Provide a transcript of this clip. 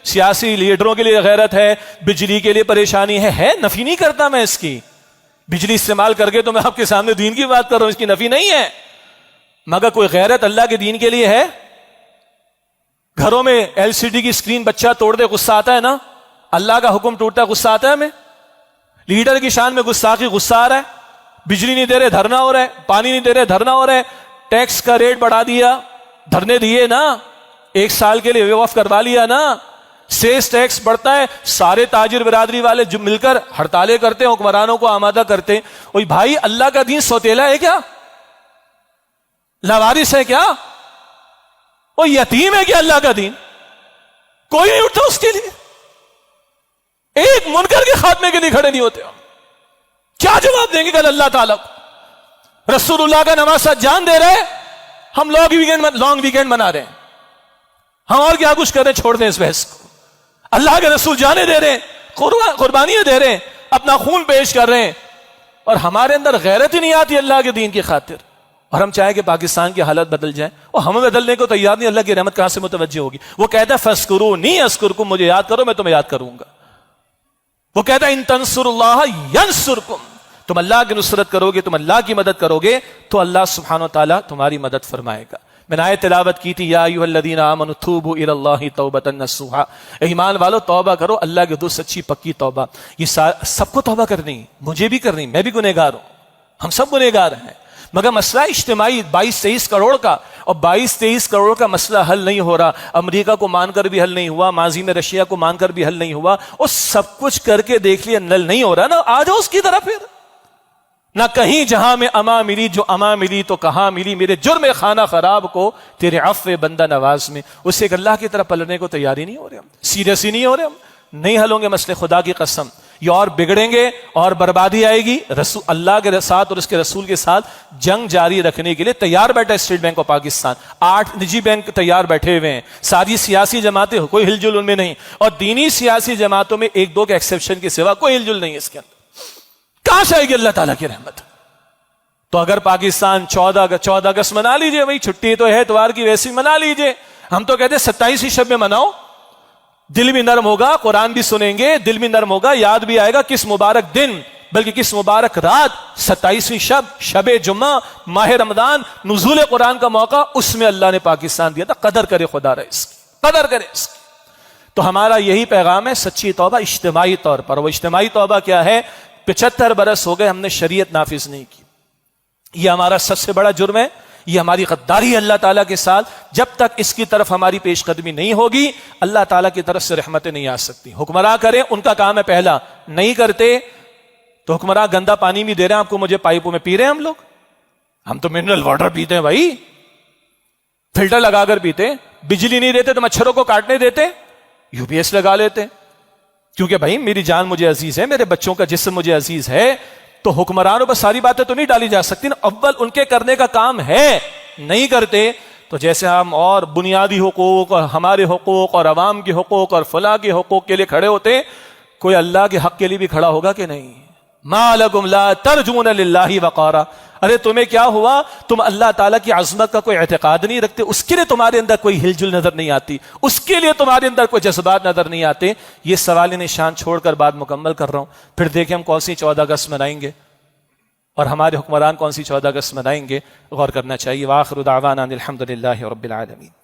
سیاسی لیڈروں کے لیے غیرت ہے، بجلی کے لیے پریشانی ہے، نفی نہیں کرتا میں اس کی، بجلی استعمال کر کے تو میں آپ کے سامنے دین کی بات کر رہا ہوں، اس کی نفی نہیں ہے، مگر کوئی غیرت اللہ کے دین کے لیے ہے؟ گھروں میں LCD کی اسکرین بچہ توڑ دے غصہ آتا ہے نا، اللہ کا حکم ٹوٹتا ہے غصہ آتا ہے ہمیں؟ لیڈر کی شان میں گستاخی غصہ آ رہا ہے، بجلی نہیں دے رہے دھرنا ہو رہا ہے، پانی نہیں دے رہے دھرنا ہو رہا ہے، ٹیکس کا ریٹ بڑھا دیا، دھرنے دیے نا، 1 سال کے لیے ویو آف کروا لیا نا، سیس ٹیکس بڑھتا ہے، سارے تاجر برادری والے جو مل کر ہڑتالیں کرتے ہیں، حکمرانوں کو آمادہ کرتے ہیں۔ اوہ بھائی، اللہ کا دین سوتیلا ہے کیا؟ لاوارث ہے کیا؟ وہ یتیم ہے کیا اللہ کا دین؟ کوئی نہیں اٹھتا اس کے لیے، ایک منکر کے خاتمے کے لیے کھڑے نہیں ہوتے۔ کیا جواب دیں گے کل اللہ تعالیٰ کو؟ رسول اللہ کا نواسہ جان دے رہے، ہم لانگ ویکینڈ منا رہے ہیں، ہم اور کیا کچھ کر رہے ہیں، چھوڑ دیں اس بحث کو۔ اللہ کے رسول جانے دے رہے ہیں، قربانیاں دے رہے ہیں، اپنا خون پیش کر رہے ہیں، اور ہمارے اندر غیرت ہی نہیں آتی اللہ کے دین کی خاطر، اور ہم چاہیں کہ پاکستان کی حالت بدل جائے، اور ہمیں بدلنے کو تیار نہیں۔ اللہ کی رحمت کہاں سے متوجہ ہوگی؟ وہ کہتا ہے فَاذْكُرُونِي أَذْكُرْكُمْ، مجھے یاد کرو میں تمہیں یاد کروں گا۔ وہ کہتا ہے ان تنصروا اللہ ینصرکم، تم اللہ کی نصرت کرو گے، تم اللہ کی مدد کرو گے تو اللہ سبحانہ وتعالیٰ تمہاری مدد فرمائے گا۔ میں نے آیت تلاوت کی تھی، یا ایھا الذین آمنوا توبوا الی اللہ توبۃ نصوحا، ایمان والو توبہ کرو اللہ کے دوست، سچی پکی توبہ۔ یہ سب کو توبہ کرنی، مجھے بھی کرنی، میں بھی گنہگار ہوں، ہم سب گنہگار ہیں، مگر مسئلہ اجتماعی 22-23 کروڑ کا، اور 22-23 کروڑ کا مسئلہ حل نہیں ہو رہا۔ امریکہ کو مان کر بھی حل نہیں ہوا، ماضی میں رشیا کو مان کر بھی حل نہیں ہوا، اور سب کچھ کر کے دیکھ لیا حل نہیں ہو رہا نا، آ جاؤ اس کی طرف پھر۔ نہ کہیں جہاں میں اما ملی، جو اما ملی تو کہاں ملی، میرے جرم خانہ خراب کو تیرے عفو بندہ نواز میں، اس سے اللہ کی طرف پلٹنے کو تیاری نہیں ہو رہے ہم، سیریس ہی نہیں ہو رہے ہم، نہیں حل ہوں گے مسئلے، خدا کی قسم یہ اور بگڑیں گے اور بربادی آئے گی۔ اللہ کے ساتھ اور اس کے رسول کے ساتھ جنگ جاری رکھنے کے لیے تیار بیٹھا اسٹیٹ بینک آف پاکستان، 8 نجی بینک تیار بیٹھے ہوئے ہیں، ساری سیاسی جماعتیں، کوئی ہل جل ان میں نہیں، اور دینی سیاسی جماعتوں میں 1-2 کے ایکسیپشن کے سوا کوئی ہل جل نہیں ہے اس کے اندر۔ کہاں سے آئے گی اللہ تعالیٰ کی رحمت؟ تو اگر پاکستان 14 اگست منا لیجئے، وہی چھٹی تو ہے اتوار کی، ویسی منا لیجئے، ہم تو کہتے ہیں 27ویں شب میں مناؤ، دل بھی نرم ہوگا، قرآن بھی سنیں گے، دل بھی نرم ہوگا، یاد بھی آئے گا کس مبارک دن، بلکہ کس مبارک رات، 27ویں شب جمعہ، ماہ رمضان، نزول قرآن کا موقع، اس میں اللہ نے پاکستان دیا تھا، قدر کرے خدا رہے اس کی، قدر کرے اس کی۔ تو ہمارا یہی پیغام ہے، سچی توبہ اجتماعی طور پر۔ وہ اجتماعی توبہ کیا ہے؟ 75 برس ہو گئے ہم نے شریعت نافذ نہیں کی، یہ ہمارا سب سے بڑا جرم ہے، یہ ہماری غداری ہے اللہ تعالیٰ کے ساتھ۔ جب تک اس کی طرف ہماری پیش قدمی نہیں ہوگی، اللہ تعالیٰ کی طرف سے رحمتیں نہیں آ سکتی۔ حکمراں کریں، ان کا کام ہے پہلا، نہیں کرتے تو حکمراں گندا پانی بھی دے رہے ہیں آپ کو مجھے، پائپوں میں پی رہے ہیں ہم تو منرل واٹر پیتے ہیں بھائی، فلٹر لگا کر پیتے ہیں۔ بجلی نہیں دیتے تو مچھروں کو کاٹنے دیتے، UPS لگا لیتے، کیونکہ بھائی میری جان مجھے عزیز ہے، میرے بچوں کا جسم مجھے عزیز ہے، تو حکمرانوں پر ساری باتیں تو نہیں ڈالی جا سکتی نا، اول ان کے کرنے کا کام ہے، نہیں کرتے تو جیسے ہم اور بنیادی حقوق اور ہمارے حقوق اور عوام کے حقوق اور فلاں کے حقوق کے لیے کھڑے ہوتے، کوئی اللہ کے حق کے لیے بھی کھڑا ہوگا کہ نہیں؟ ما لکم لا ترجون للہ وقارا، ارے تمہیں کیا ہوا؟ تم اللہ تعالیٰ کی عظمت کا کوئی اعتقاد نہیں رکھتے، اس کے لیے تمہارے اندر کوئی ہل جل نظر نہیں آتی، اس کے لیے تمہارے اندر کوئی جذبات نظر نہیں آتے۔ یہ سوال نشان چھوڑ کر بات مکمل کر رہا ہوں، پھر دیکھیں ہم کون سی 14 اگست منائیں گے اور ہمارے حکمران کون سی 14 اگست منائیں گے، غور کرنا چاہیے۔ وآخر دعوانا الحمد للہ رب العالمین۔